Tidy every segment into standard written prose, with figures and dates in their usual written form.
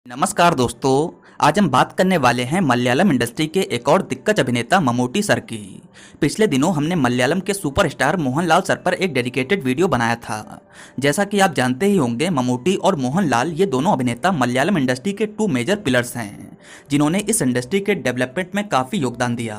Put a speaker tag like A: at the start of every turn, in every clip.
A: नमस्कार दोस्तों, आज हम बात करने वाले हैं मलयालम इंडस्ट्री के एक और दिग्गज अभिनेता ममूटी सर की। पिछले दिनों हमने मलयालम के सुपरस्टार मोहनलाल सर पर एक डेडिकेटेड वीडियो बनाया था। जैसा कि आप जानते ही होंगे, ममूटी और मोहनलाल ये दोनों अभिनेता मलयालम इंडस्ट्री के टू मेजर पिलर्स हैं, जिन्होंने इस इंडस्ट्री के डेवलपमेंट में काफ़ी योगदान दिया।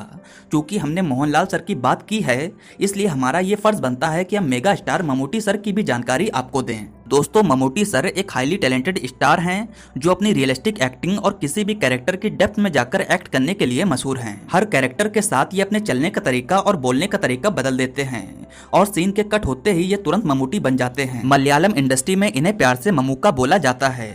A: क्योंकि हमने मोहनलाल सर की बात की है, इसलिए हमारा ये फर्ज बनता है कि हम मेगा स्टार ममूटी सर की भी जानकारी आपको दें। दोस्तों, ममूटी सर एक हाईली टैलेंटेड स्टार हैं जो अपनी रियलिस्टिक एक्टिंग और किसी भी कैरेक्टर की डेप्थ में जाकर एक्ट करने के लिए मशहूर हैं। हर कैरेक्टर के साथ ये अपने चलने का तरीका और बोलने का तरीका बदल देते हैं और सीन के कट होते ही ये तुरंत ममूटी बन जाते हैं। मलयालम इंडस्ट्री में इन्हें प्यार से ममूका बोला जाता है।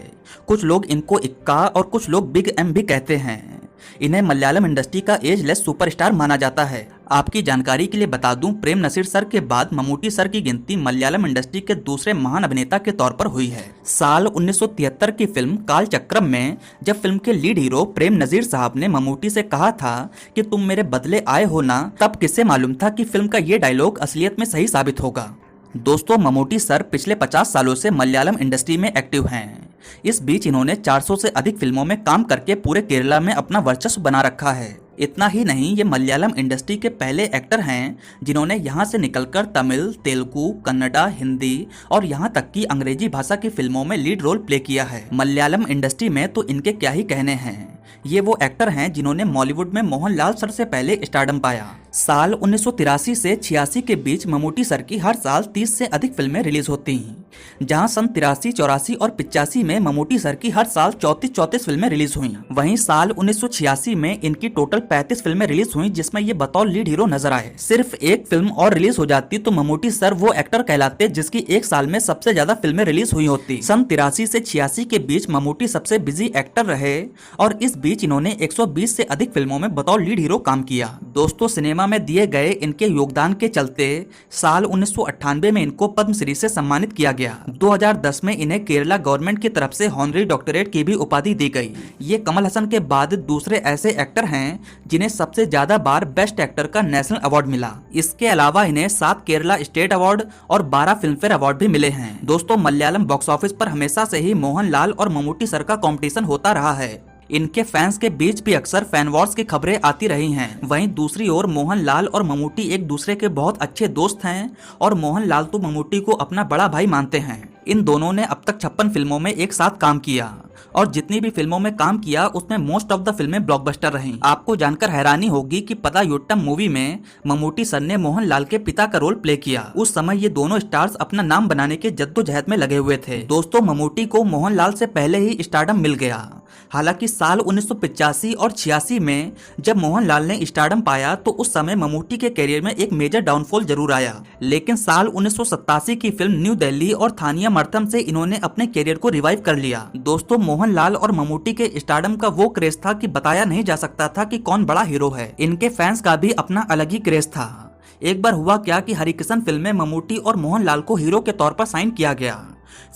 A: कुछ लोग इनको इक्का और कुछ लोग बिग एम भी कहते हैं। इन्हें मलयालम इंडस्ट्री का एजलेस सुपरस्टार माना जाता है। आपकी जानकारी के लिए बता दूं, प्रेम नसीर सर के बाद ममूटी सर की गिनती मलयालम इंडस्ट्री के दूसरे महान अभिनेता के तौर पर हुई है। साल 1973 की फिल्म कालचक्रम में जब फिल्म के लीड हीरो प्रेम नजीर साहब ने ममूटी से कहा था कि तुम मेरे बदले आए हो ना, तब किसे मालूम था कि फिल्म का ये डायलॉग असलियत में सही साबित होगा। दोस्तों, ममूटी सर पिछले 50 सालों से मलयालम इंडस्ट्री में एक्टिव हैं। इस बीच इन्होंने 400 से अधिक फिल्मों में काम करके पूरे केरला में अपना वर्चस्व बना रखा है। इतना ही नहीं, ये मलयालम इंडस्ट्री के पहले एक्टर हैं जिन्होंने यहाँ से निकलकर तमिल, तेलुगु, कन्नड़ा, हिंदी और यहाँ तक कि अंग्रेजी भाषा की फिल्मों में लीड रोल प्ले किया है। मलयालम इंडस्ट्री में तो इनके क्या ही कहने हैं। ये वो एक्टर हैं जिन्होंने बॉलीवुड में मोहनलाल सर से पहले स्टारडम पाया। साल 1983 से 86 के बीच ममूटी सर की हर साल 30 से अधिक फिल्में रिलीज होती हैं, जहां सन 83, 84 और 85 में ममूटी सर की हर साल 34 फिल्में रिलीज हुई। वहीं साल 1986 में इनकी टोटल 35 फिल्में रिलीज हुई, जिसमें ये बतौर लीड हीरो नजर आए। सिर्फ एक फिल्म और रिलीज हो जाती तो ममूटी सर वो एक्टर कहलाते जिसकी एक साल में सबसे ज्यादा फिल्में रिलीज हुई होती। सन 83 से 86 के बीच ममूटी सबसे बिजी एक्टर रहे और इस बीच इन्होंने 120 से अधिक फिल्मों में बतौर लीड हीरो काम किया। दोस्तों, सिनेमा में दिए गए इनके योगदान के चलते साल 1998 में इनको पद्मश्री से सम्मानित किया गया। 2010 में इन्हें केरला गवर्नमेंट की तरफ से हॉनरी डॉक्टरेट की भी उपाधि दी गई। ये कमल हसन के बाद दूसरे ऐसे एक्टर हैं जिन्हें सबसे ज्यादा बार बेस्ट एक्टर का नेशनल अवार्ड मिला। इसके अलावा इन्हें 7 केरला स्टेट अवार्ड और 12 फिल्म फेयर अवार्ड भी मिले हैं। दोस्तों, मलयालम बॉक्स ऑफिस पर हमेशा से ही मोहनलाल और ममूटी सर का कॉम्पिटिशन होता रहा है। इनके फैंस के बीच भी अक्सर फैन वॉर्स की खबरें आती रही हैं। वहीं दूसरी ओर मोहनलाल और ममूटी एक दूसरे के बहुत अच्छे दोस्त हैं और मोहनलाल तो ममूटी को अपना बड़ा भाई मानते हैं। इन दोनों ने अब तक 56 फिल्मों में एक साथ काम किया और जितनी भी फिल्मों में काम किया उसमें मोस्ट ऑफ द फिल्में ब्लॉकबस्टर रहीं। आपको जानकर हैरानी होगी कि पदायुट्टम मूवी में ममूटी सर ने मोहनलाल के पिता का रोल प्ले किया। उस समय ये दोनों स्टार्स अपना नाम बनाने के जद्दोजहद में लगे हुए थे। दोस्तों, ममूटी को मोहनलाल से पहले ही स्टारडम मिल गया। हालांकि साल 1985 और 86 में जब मोहनलाल ने स्टारडम पाया तो उस समय ममूटी के करियर में एक मेजर डाउनफॉल जरूर आया। लेकिन साल 1987 की फिल्म न्यू दिल्ली और थानिया मर्थम से इन्होंने अपने करियर को रिवाइव कर लिया। दोस्तों, मोहनलाल और ममूटी के स्टारडम का वो क्रेज था कि बताया नहीं जा सकता था कि कौन बड़ा हीरो है। इनके फैंस का भी अपना अलग ही क्रेज था। एक बार हुआ क्या कि हरिकिशन फिल्म में ममूटी और मोहनलाल को हीरो के तौर पर साइन किया गया।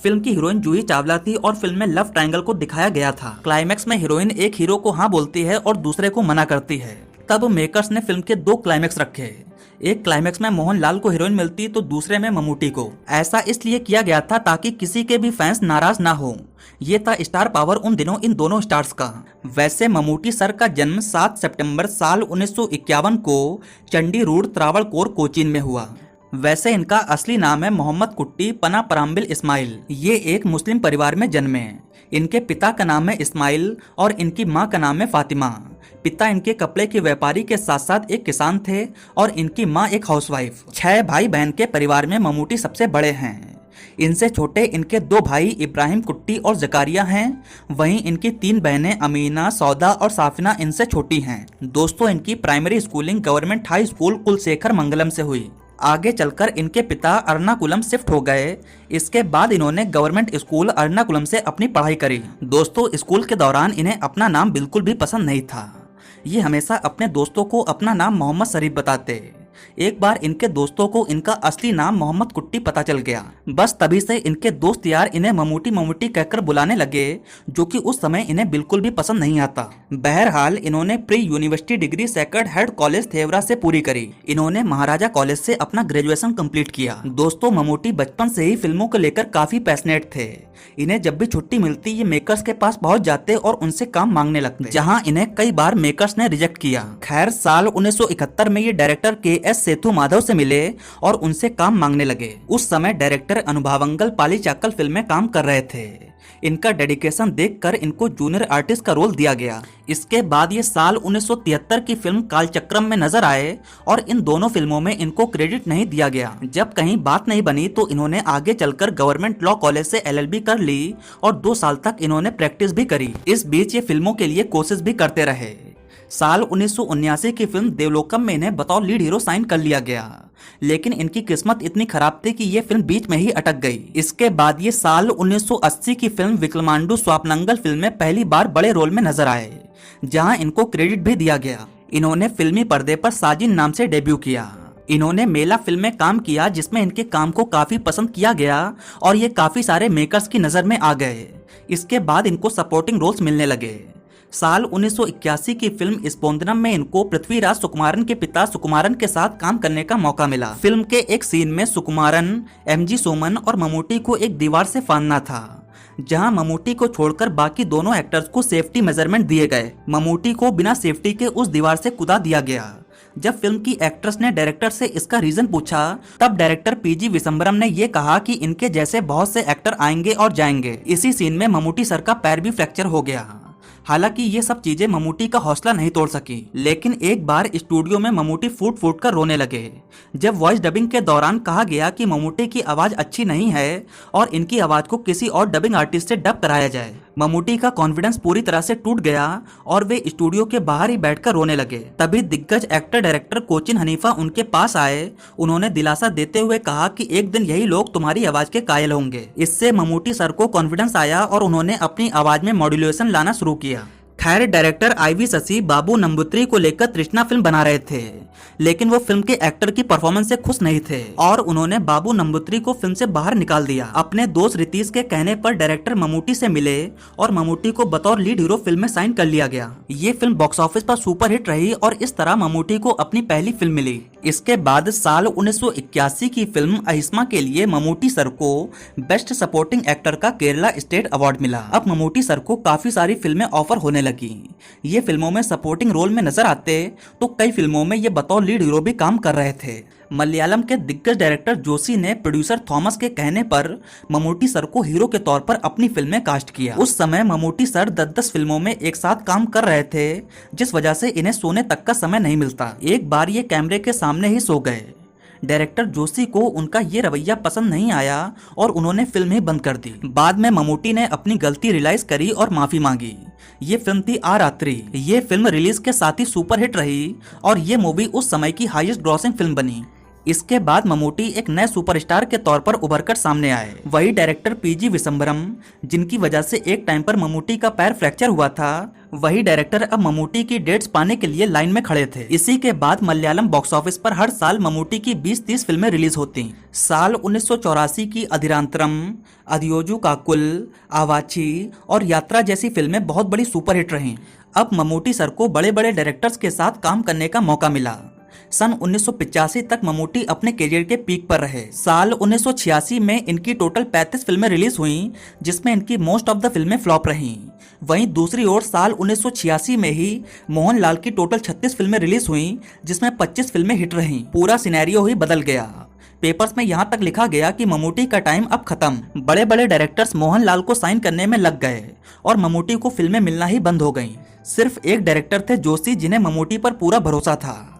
A: फिल्म की हीरोइन जूही चावला थी और फिल्म में लव ट्रायंगल को दिखाया गया था। क्लाइमैक्स में हीरोइन एक हीरो को हाँ बोलती है और दूसरे को मना करती है। तब मेकर्स ने फिल्म के 2 क्लाइमैक्स रखे। एक क्लाइमैक्स में मोहनलाल को हीरोइन मिलती तो दूसरे में ममूटी को। ऐसा इसलिए किया गया था ताकि किसी के भी फैंस नाराज ना हो। ये था स्टार पावर उन दिनों इन दोनों स्टार्स का। वैसे ममूटी सर का जन्म 7 सितंबर साल 1951 को चंडी रोड त्रावणकोर, कोचीन में हुआ। वैसे इनका असली नाम है मोहम्मद कुट्टी पना पराम्बिल इस्माइल। ये एक मुस्लिम परिवार में जन्मे। इनके पिता का नाम है इस्माइल और इनकी माँ का नाम है फातिमा। पिता इनके कपड़े के व्यापारी के साथ साथ एक किसान थे और इनकी माँ एक हाउसवाइफ। 6 भाई बहन के परिवार में ममूटी सबसे बड़े हैं। इनसे छोटे इनके 2 भाई इब्राहिम कुट्टी और जकारिया हैं। वहीं इनकी 3 बहनें अमीना, सौदा और साफिना इनसे छोटी हैं। दोस्तों, इनकी primary schooling government high school Kulasekhara Mangalam से हुई। आगे चलकर इनके पिता अर्नाकुलम शिफ्ट हो गए। इसके बाद इन्होंने गवर्नमेंट स्कूल अर्नाकुलम से अपनी पढ़ाई करी। दोस्तों, स्कूल के दौरान इन्हें अपना नाम बिल्कुल भी पसंद नहीं था। ये हमेशा अपने दोस्तों को अपना नाम मोहम्मद शरीफ बताते। एक बार इनके दोस्तों को इनका असली नाम मोहम्मद कुट्टी पता चल गया। बस तभी से इनके दोस्त यार इन्हें ममूटी ममूटी कहकर बुलाने लगे, जो कि उस समय इन्हें बिल्कुल भी पसंद नहीं आता। बहरहाल इन्होंने pre university degree Sacred Heart College Thevara से पूरी करी। इन्होंने महाराजा कॉलेज से अपना ग्रेजुएशन कंप्लीट किया। दोस्तों, ममूटी बचपन से ही फिल्मों को लेकर काफी पैशनेट थे। इन्हें जब भी छुट्टी मिलती ये मेकर्स के पास पहुंच जाते और उनसे काम मांगने लगते, जहां इन्हें कई बार मेकर्स ने रिजेक्ट किया। खैर साल 1971 में ये डायरेक्टर के.एस. सेतु माधव से मिले और उनसे काम मांगने लगे। उस समय डायरेक्टर अनुभवंगल पालीचाक्कल फिल्म में काम कर रहे थे। इनका डेडिकेशन देखकर इनको जूनियर आर्टिस्ट का रोल दिया गया। इसके बाद ये साल 1973 की फिल्म कालचक्रम में नजर आए और इन दोनों फिल्मों में इनको क्रेडिट नहीं दिया गया। जब कहीं बात नहीं बनी तो इन्होंने आगे चलकर गवर्नमेंट लॉ कॉलेज से LLB कर ली और 2 साल तक इन्होंने प्रैक्टिस भी करी। इस बीच ये फिल्मों के लिए कोशिश भी करते रहे। साल 1979 की फिल्म देवलोकम में इन्हें बतौर लीड हीरो साइन कर लिया गया, लेकिन इनकी किस्मत इतनी खराब थी कि ये फिल्म बीच में ही अटक गई। इसके बाद ये साल 1980 की फिल्म विक्रमांडू स्वापनंगल फिल्म में पहली बार बड़े रोल में नजर आए, जहां इनको क्रेडिट भी दिया गया। इन्होंने फिल्मी पर्दे पर साजिन नाम से डेब्यू किया। इन्होंने मेला फिल्म में काम किया, जिसमें इनके काम को काफी पसंद किया गया और ये काफी सारे मेकर्स की नजर में आ गए। इसके बाद इनको सपोर्टिंग रोल्स मिलने लगे। साल 1981 की फिल्म स्पोंदनम में इनको पृथ्वीराज सुकुमारन के पिता सुकुमारन के साथ काम करने का मौका मिला। फिल्म के एक सीन में सुकुमारन, MG सोमन और ममूटी को एक दीवार से फांदना था, जहां ममूटी को छोड़कर बाकी दोनों एक्टर्स को सेफ्टी मेजरमेंट दिए गए। ममूटी को बिना सेफ्टी के उस दीवार से कूदा दिया गया। जब फिल्म की एक्ट्रेस ने डायरेक्टर से इसका रीजन पूछा, तब डायरेक्टर PG विशंबरम ने ये कहा कि इनके जैसे बहुत से एक्टर आएंगे और जाएंगे। इसी सीन में ममूटी सर का पैर भी फ्रैक्चर हो गया। हालांकि ये सब चीजें ममूटी का हौसला नहीं तोड़ सकी, लेकिन एक बार स्टूडियो में ममूटी फूट फूट कर रोने लगे जब वॉइस डबिंग के दौरान कहा गया कि ममूटी की आवाज अच्छी नहीं है और इनकी आवाज को किसी और डबिंग आर्टिस्ट से डब कराया जाए। ममूटी का कॉन्फिडेंस पूरी तरह से टूट गया और वे स्टूडियो के बाहर ही बैठकर रोने लगे। तभी दिग्गज एक्टर डायरेक्टर कोचिन हनीफा उनके पास आए। उन्होंने दिलासा देते हुए कहा कि एक दिन यही लोग तुम्हारी आवाज के कायल होंगे। इससे ममूटी सर को कॉन्फिडेंस आया और उन्होंने अपनी आवाज में मॉड्यूलेशन लाना शुरू किया। खैर डायरेक्टर IV शशि बाबू नंबूत्री को लेकर तृष्णा फिल्म बना रहे थे, लेकिन वो फिल्म के एक्टर की परफॉर्मेंस से खुश नहीं थे और उन्होंने बाबू नंबूत्री को फिल्म से बाहर निकाल दिया। अपने दोस्त रितीश के कहने पर डायरेक्टर ममूटी से मिले और ममूटी को बतौर लीड हीरो फिल्म में साइन कर लिया गया। ये फिल्म बॉक्स ऑफिस पर सुपर हिट रही और इस तरह ममूटी को अपनी पहली फिल्म मिली। इसके बाद साल 1981 की फिल्म अहिस्मा के लिए ममूटी सर को बेस्ट सपोर्टिंग एक्टर का केरला स्टेट अवार्ड मिला। अब ममूटी सर को काफी सारी फिल्में ऑफर होने लगी। ये फिल्मों में सपोर्टिंग रोल में नजर आते तो कई फिल्मों में ये बतौर लीड हीरो भी काम कर रहे थे। मलयालम के दिग्गज डायरेक्टर जोशी ने प्रोड्यूसर थॉमस के कहने पर ममूटी सर को हीरो के तौर पर अपनी फिल्म में कास्ट किया। उस समय ममूटी सर 10-10 फिल्मों में एक साथ काम कर रहे थे, जिस वजह से इन्हें सोने तक का समय नहीं मिलता। एक बार ये कैमरे के सामने ही सो गए। डायरेक्टर जोशी को उनका ये रवैया पसंद नहीं आया और उन्होंने फिल्म ही बंद कर दी। बाद में ममूटी ने अपनी गलती रियलाइज करी और माफी मांगी। ये फिल्म थी आ रात्रि। ये फिल्म रिलीज के साथ ही सुपरहिट रही और ये मूवी उस समय की हाईएस्ट ग्रॉसिंग फिल्म बनी। इसके बाद ममूटी एक नए सुपरस्टार के तौर पर उभरकर सामने आए। वही डायरेक्टर PG विशंबरम, जिनकी वजह से एक टाइम पर ममूटी का पैर फ्रैक्चर हुआ था, वही डायरेक्टर अब ममूटी की डेट्स पाने के लिए लाइन में खड़े थे। इसी के बाद मलयालम बॉक्स ऑफिस पर हर साल ममूटी की 20-30 फिल्में रिलीज होती। साल 1984 की अधिरांतरम, अधियोजु काकुल, आवाची और यात्रा जैसी फिल्में बहुत बड़ी सुपरहिट रहीं। अब ममूटी सर को बड़े बड़े डायरेक्टर्स के साथ काम करने का मौका मिला। सन 1985 तक ममूटी अपने करियर के पीक पर रहे। साल 1986 में इनकी टोटल 35 फिल्में रिलीज हुईं, जिसमें इनकी मोस्ट ऑफ द फिल्में फ्लॉप रहीं। वहीं दूसरी ओर साल 1986 में ही मोहनलाल की टोटल 36 फिल्में रिलीज हुईं, जिसमें 25 फिल्में हिट रहीं। पूरा सिनेरियो ही बदल गया। पेपर्स में यहाँ तक लिखा गया कि ममूटी का टाइम अब खत्म। बड़े बड़े डायरेक्टर्स मोहनलाल को साइन करने में लग गए और ममूटी को फिल्में मिलना ही बंद हो गईं। सिर्फ एक डायरेक्टर थे जोशी, जिन्हें ममूटी पर पूरा भरोसा था।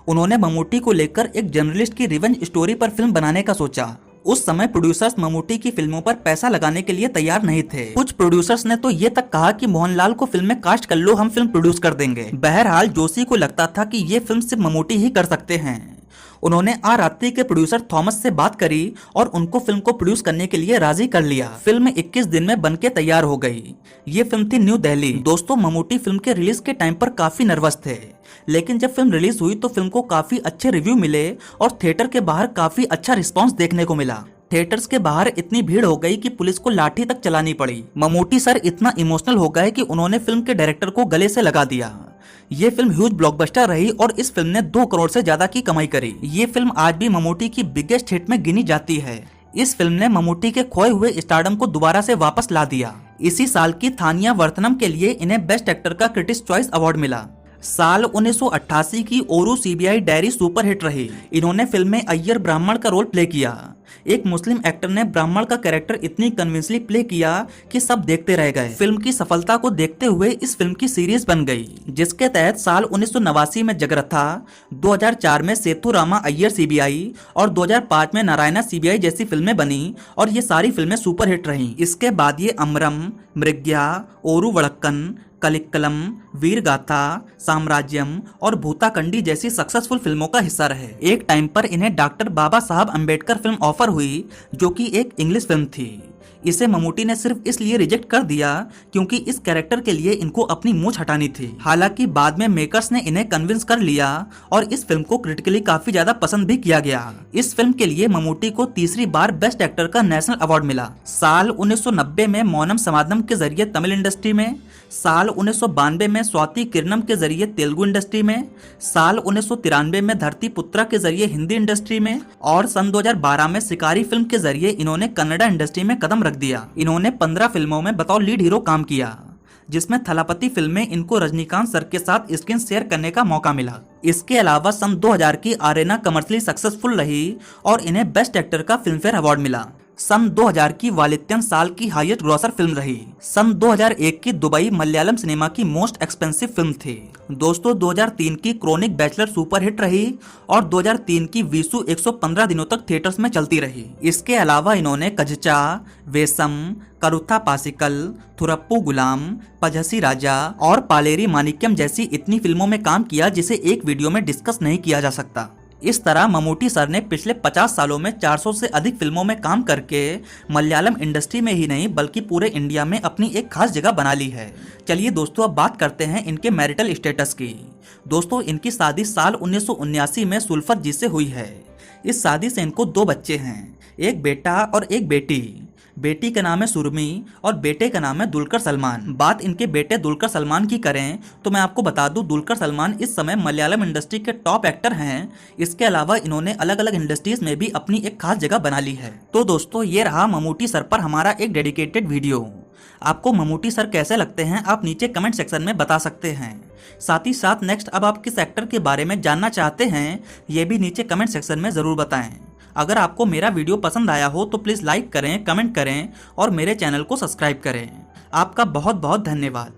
A: उन्होंने ममूटी को लेकर एक जर्नलिस्ट की रिवेंज स्टोरी पर फिल्म बनाने का सोचा। उस समय प्रोड्यूसर्स ममूटी की फिल्मों पर पैसा लगाने के लिए तैयार नहीं थे। कुछ प्रोड्यूसर्स ने तो ये तक कहा कि मोहनलाल को फिल्म में कास्ट कर लो, हम फिल्म प्रोड्यूस कर देंगे। बहरहाल जोशी को लगता था कि ये फिल्म सिर्फ ममूटी ही कर सकते हैं। उन्होंने आ रात्रि के प्रोड्यूसर थॉमस से बात करी और उनको फिल्म को प्रोड्यूस करने के लिए राजी कर लिया। फिल्म 21 दिन में बनके तैयार हो गई। ये फिल्म थी न्यू दिल्ली। दोस्तों, ममूटी फिल्म के रिलीज के टाइम पर काफी नर्वस थे, लेकिन जब फिल्म रिलीज हुई तो फिल्म को काफी अच्छे रिव्यू मिले और थिएटर के बाहर काफी अच्छा रिस्पांस देखने को मिला। थिएटर्स के बाहर इतनी भीड़ हो गई कि पुलिस को लाठी तक चलानी पड़ी। ममूटी सर इतना इमोशनल हो गए कि उन्होंने फिल्म के डायरेक्टर को गले से लगा दिया। ये फिल्म ह्यूज ब्लॉकबस्टर रही और इस फिल्म ने 2 करोड़ से ज्यादा की कमाई करी। ये फिल्म आज भी ममूटी की बिगेस्ट हिट में गिनी जाती है। इस फिल्म ने ममूटी के खोए हुए स्टारडम को दोबारा से वापस ला दिया। इसी साल की थानिया वर्तनम के लिए इन्हें बेस्ट एक्टर का क्रिटिक्स चॉइस अवार्ड मिला। साल 1988 की ओरू सीबीआई डायरी सुपरहिट रही। इन्होंने फिल्म में अय्यर ब्राह्मण का रोल प्ले किया। एक मुस्लिम एक्टर ने ब्राह्मण का कैरेक्टर इतनी कन्विंसली प्ले किया कि सब देखते रह गए। फिल्म की सफलता को देखते हुए इस फिल्म की सीरीज बन गई, जिसके तहत साल 1989 में जगरथा, 2004 में सेथुरामा अय्यर सीबीआई और 2005 में नारायणा सीबीआई जैसी फिल्में बनी और ये सारी फिल्में सुपरहिट रहीं। इसके बाद ये अमरम, मृग्या, ओरू वड़क्कन, कलिक्कलम, वीरगाथा, साम्राज्यम और भूताकंडी जैसी सक्सेसफुल फिल्मों का हिस्सा रहे। एक टाइम पर इन्हें डॉक्टर बाबा साहब अंबेडकर फिल्म ऑफर हुई, जो कि एक इंग्लिश फिल्म थी। इसे ममूटी ने सिर्फ इसलिए रिजेक्ट कर दिया क्योंकि इस कैरेक्टर के लिए इनको अपनी मूंछ हटानी थी। हालांकि बाद में मेकर्स ने इन्हें कन्विंस कर लिया और इस फिल्म को क्रिटिकली काफी ज्यादा पसंद भी किया गया। इस फिल्म के लिए ममूटी को तीसरी बार बेस्ट एक्टर का नेशनल अवार्ड मिला। साल 1990 में मौनम समादम के जरिए तमिल इंडस्ट्री में, साल 1992 में स्वाति किरणम के जरिए तेलुगु इंडस्ट्री में, साल 1993 में धरती पुत्रा के जरिए हिंदी इंडस्ट्री में और सन 2012 में शिकारी फिल्म के जरिए इन्होंने कन्नड़ा इंडस्ट्री में कदम रख दिया। इन्होंने 15 फिल्मों में बतौर लीड हीरो काम किया, जिसमें थलापति फिल्म में इनको रजनीकांत सर के साथ स्क्रीन शेयर करने का मौका मिला। इसके अलावा सन 2000 की आरेना कमर्शियली सक्सेसफुल रही और इन्हें बेस्ट एक्टर का फिल्म फेयर अवार्ड मिला। सन 2000 की वालित्यन साल की हाईएस्ट ग्रॉसर फिल्म रही। सन 2001 की दुबई मलयालम सिनेमा की मोस्ट एक्सपेंसिव फिल्म थी। दोस्तों 2003 की क्रोनिक बैचलर सुपरहिट रही और 2003 की विशु 115 दिनों तक थिएटर्स में चलती रही। इसके अलावा इन्होंने कजचा, वेसम, करुथा पासिकल, थुरप्पू गुलाम, पझसी राजा और पालेरी मानिक्यम जैसी इतनी फिल्मों में काम किया जिसे एक वीडियो में डिस्कस नहीं किया जा सकता। इस तरह ममूटी सर ने पिछले 50 सालों में 400 से अधिक फिल्मों में काम करके मलयालम इंडस्ट्री में ही नहीं बल्कि पूरे इंडिया में अपनी एक खास जगह बना ली है। चलिए दोस्तों अब बात करते हैं इनके मैरिटल स्टेटस की। दोस्तों इनकी शादी साल 1979 में सुल्फत जी से हुई है। इस शादी से इनको 2 बच्चे हैं, एक बेटा और एक बेटी। बेटी का नाम है सुरमी और बेटे का नाम है दुलकर सलमान। बात इनके बेटे दुलकर सलमान की करें तो मैं आपको बता दूं दुलकर सलमान इस समय मलयालम इंडस्ट्री के टॉप एक्टर हैं। इसके अलावा इन्होंने अलग अलग इंडस्ट्रीज में भी अपनी एक खास जगह बना ली है। तो दोस्तों ये रहा ममूटी सर पर हमारा एक डेडिकेटेड वीडियो। आपको ममूटी सर कैसे लगते हैं आप नीचे कमेंट सेक्शन में बता सकते हैं। साथ ही साथ नेक्स्ट अब आप किस एक्टर के बारे में जानना चाहते हैं ये भी नीचे कमेंट सेक्शन में जरूर बताएं। अगर आपको मेरा वीडियो पसंद आया हो तो प्लीज़ लाइक करें, कमेंट करें और मेरे चैनल को सब्सक्राइब करें। आपका बहुत बहुत धन्यवाद।